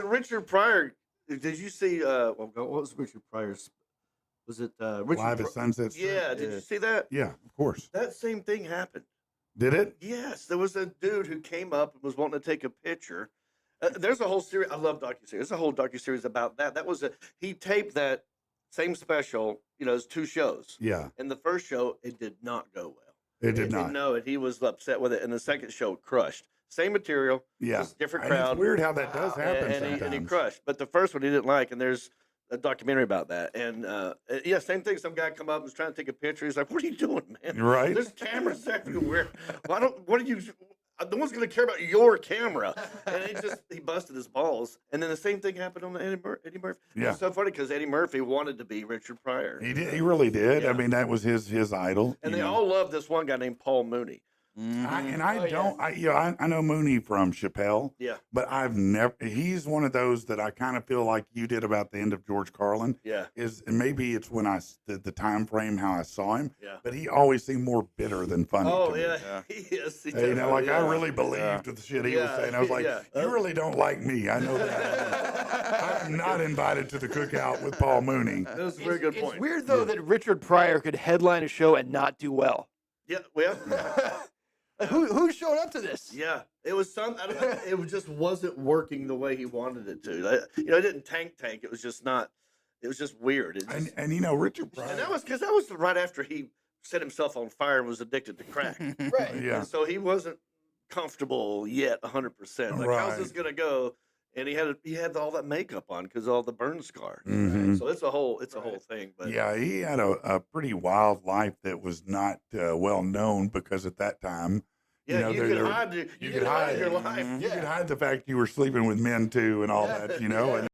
Richard Pryor. Did you see? What was Richard Pryor's? Was it Richard? Live at Sunset Strip? Yeah. Did you see that? Yeah, of course. That same thing happened. Did it? Yes, there was a dude who came up and was wanting to take a picture. There's a whole series. I love docuseries. There's a whole docuseries about that. He taped that same special. It's 2 shows. Yeah. In the first show, it did not go well. It did not. No, he was upset with it. And the second show, crushed. Same material. Yeah. Just different And crowd. it's weird how that does happen sometimes. And he crushed. But the first one he didn't like, and there's a documentary about that. And yeah, same thing. Some guy come up and was trying to take a picture. He's like, "What are you doing, man? Right. There's cameras everywhere. What are you? No one's going to care about your camera." And he busted his balls. And then the same thing happened on the Eddie Murphy. Yeah. It's so funny because Eddie Murphy wanted to be Richard Pryor. He did. He really did. Yeah. I mean, that was his idol. And they all love this one guy named Paul Mooney. I know Mooney from Chappelle. Yeah. But I've never. He's one of those that I kind of feel like you did about the end of George Carlin. Yeah. And maybe it's when the time frame how I saw him. Yeah. But he always seemed more bitter than funny. Oh, to me. yeah. He is. He I really believed the shit he was saying. I was like, you really don't like me. I know that. I'm not invited to the cookout with Paul Mooney. That was a very good point. It's weird though that Richard Pryor could headline a show and not do well. Yeah. Well. Who's showing up to this? Yeah, it was it just wasn't working the way he wanted it to. It didn't tank. It was just not. It was just weird. And Richard Pryor. And that was right after he set himself on fire and was addicted to crack. Right. Yeah. And so he wasn't comfortable yet, 100%. Like, how's this gonna go? And he had all that makeup on because all the burn scar. Mhm. So it's a whole thing. But Yeah, he had a pretty wild life that was not well known because at that time, yeah, you could hide your life. You could hide the fact you were sleeping with men too and all that, and